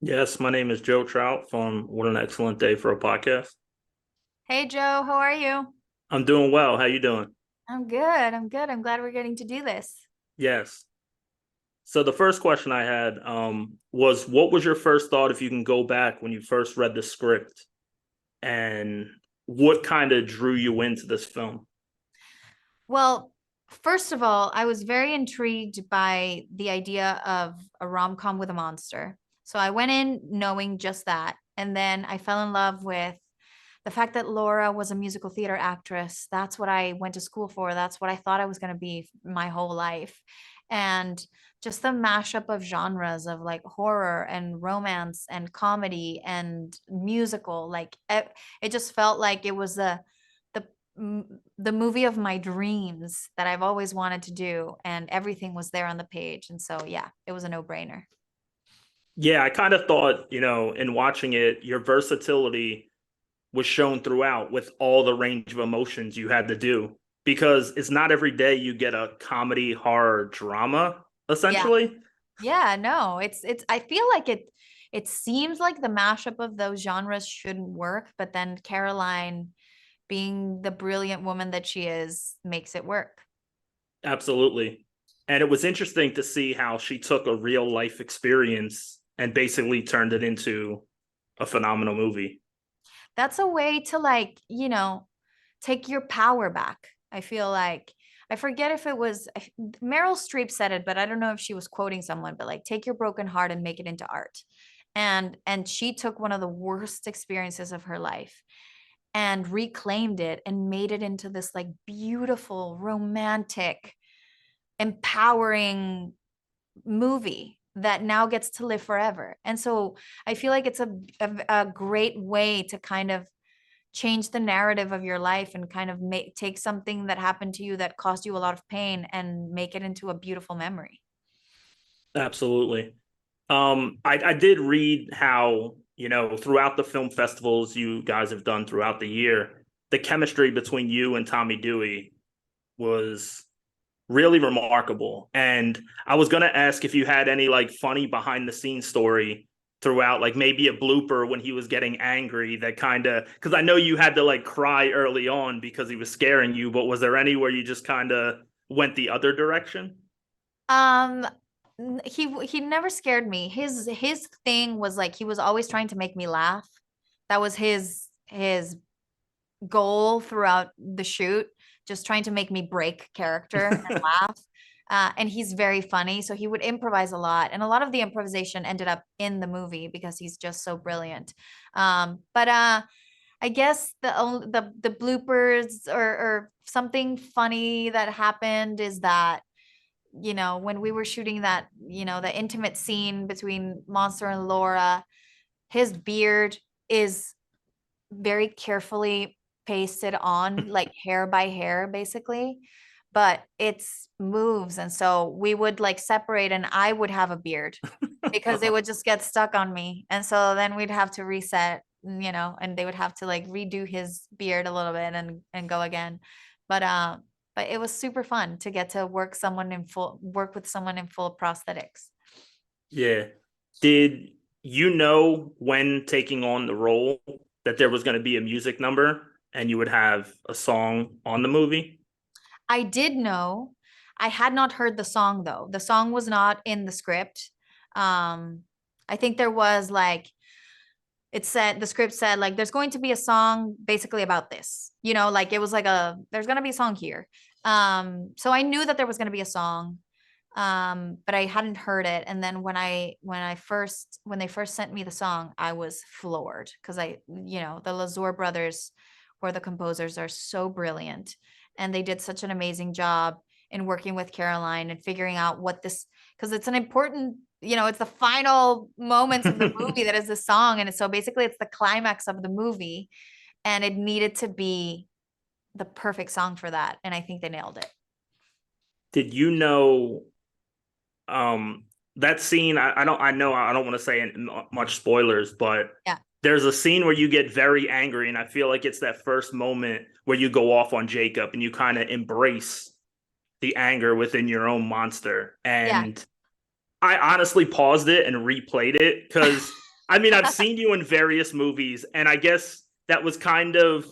Yes, my name is Joe Trout from What an Excellent Day for a Podcast. Hey Joe, how are you? I'm doing well. How you doing? I'm good. I'm good. I'm glad we're getting to do this. Yes. So the first question I had was, what was your first thought if you can go back when you first read the script, and what kind of drew you into this film? Well, first of all, I was very intrigued by the idea of a rom-com with a monster. So I went in knowing just that. And then I fell in love with the fact that Laura was a musical theater actress. That's what I went to school for. That's what I thought I was going to be my whole life. And just the mashup of genres of like horror and romance and comedy and musical, it just felt like it was the the movie of my dreams that I've always wanted to do, and everything was there on the page. And so, yeah, it was a no-brainer. Yeah, I kind of thought, in watching it, your versatility was shown throughout with all the range of emotions you had to do because it's not every day you get a comedy, horror, drama, Yeah. essentially. Yeah, no, it's I feel like it seems like the mashup of those genres shouldn't work, but then Caroline, being the brilliant woman that she is, makes it work. Absolutely. And it was interesting to see how she took a real life experience and basically turned it into a phenomenal movie. That's a way to take your power back. I feel like I forget if it was Meryl Streep said it, but I don't know if she was quoting someone, but like take your broken heart and make it into art. And she took one of the worst experiences of her life and reclaimed it and made it into this like beautiful, romantic, empowering movie that now gets to live forever. And so I feel like it's a great way to kind of change the narrative of your life and kind of take something that happened to you that caused you a lot of pain and make it into a beautiful memory. Absolutely. I did read how, throughout the film festivals you guys have done throughout the year, the chemistry between you and Tommy Dewey was really remarkable. And I was gonna ask if you had any like funny behind the scenes story throughout, like maybe a blooper when he was getting angry that kind of, because I know you had to like cry early on because he was scaring you, but was there any where you just kind of went the other direction? Um, he never scared me. His thing was like he was always trying to make me laugh. That was his goal throughout the shoot, just trying to make me break character and laugh. And he's very funny, so he would improvise a lot, and a lot of the improvisation ended up in the movie because he's just so brilliant. But I guess the bloopers or something funny that happened is that when we were shooting that the intimate scene between Monster and Laura, his beard is very carefully pasted on, like hair by hair, basically. But it's moves. And so we would like separate, and I would have a beard because it would just get stuck on me. And so then we'd have to reset, and they would have to like redo his beard a little bit and go again. But but it was super fun to get to work with someone in full prosthetics. Yeah. Did you know when taking on the role that there was going to be a music number and you would have a song on the movie? I did know. I had not heard the song though. The song was not in the script. Um, I think there was like it said the script said like there's going to be a song basically about this. Like it was like there's going to be a song here. So I knew that there was going to be a song. But I hadn't heard it. And then when they first sent me the song, I was floored because the Lazur brothers, who are the composers, are so brilliant, and they did such an amazing job in working with Caroline and figuring out what this, because it's an important, it's the final moments of the movie that is the song, and so basically it's the climax of the movie, and it needed to be the perfect song for that, and I think they nailed it. Did you know um that scene? I don't, I know I don't want to say much spoilers, but Yeah. there's a scene where you get very angry, and I feel like it's that first moment where you go off on Jacob and you kind of embrace the anger within your own monster. Yeah. And I honestly paused it and replayed it because I mean, I've seen you in various movies, and I guess that was kind of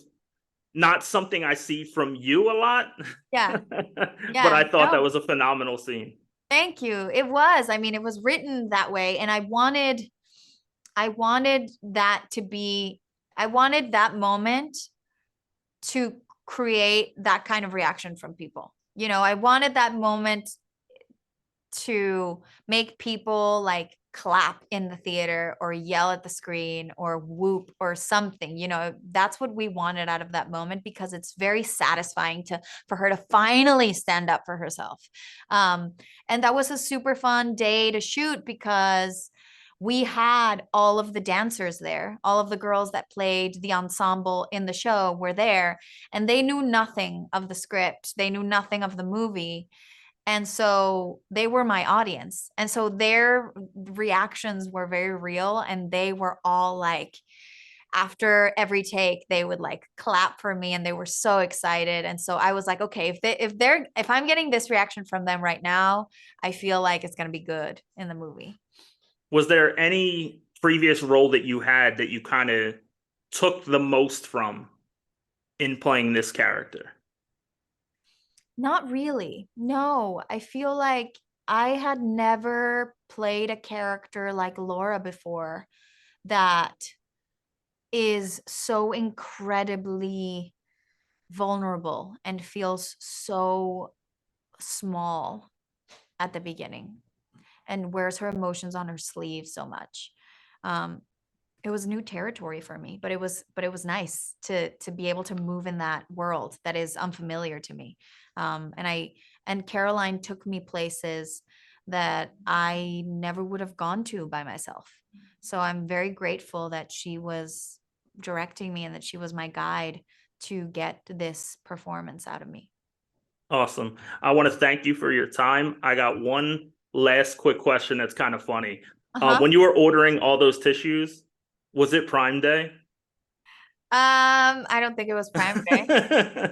not something I see from you a lot. Yeah. But Yeah. I thought that No, was a phenomenal scene. thank you. It was. I mean, it was written that way, and I wanted that to be, I wanted that moment to create that kind of reaction from people. You know, I wanted that moment to make people like clap in the theater or yell at the screen or whoop or something. You know, that's what we wanted out of that moment, because it's very satisfying to for her to finally stand up for herself. um and that was a super fun day to shoot, because we had all of the dancers there, all of the girls that played the ensemble in the show were there, and they knew nothing of the script, they knew nothing of the movie, and so they were my audience. And so their reactions were very real. And they were all like, after every take, they would like clap for me and they were so excited. And so I was like, okay, if I'm getting this reaction from them right now, I feel like it's going to be good in the movie. Was there any previous role that you had that you kind of took the most from in playing this character? Not really. No, I feel like I had never played a character like Laura before that is so incredibly vulnerable and feels so small at the beginning and wears her emotions on her sleeve so much. Um, it was new territory for me, but it was nice to be able to move in that world that is unfamiliar to me. And Caroline took me places that I never would have gone to by myself. So I'm very grateful that she was directing me and that she was my guide to get this performance out of me. Awesome. I want to thank you for your time. I got one last quick question that's kind of funny. Uh-huh. When you were ordering all those tissues, was it Prime Day? I don't think it was Prime Day.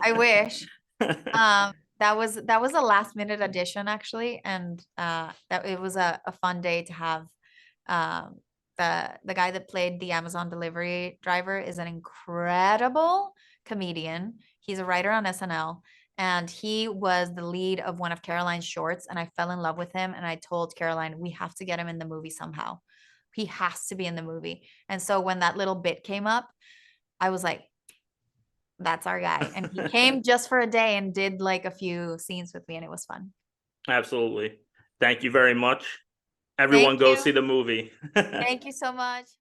I wish. That was a last minute addition actually, and that it was a fun day to have. Um, the guy that played the Amazon delivery driver is an incredible comedian. He's a writer on SNL, and he was the lead of one of Caroline's shorts, and I fell in love with him. And I told Caroline, we have to get him in the movie somehow. He has to be in the movie. And so when that little bit came up, I was like, that's our guy. And he came just for a day and did like a few scenes with me, and it was fun. Absolutely. Thank you very much. Thank Everyone go you. see the movie. Thank you so much.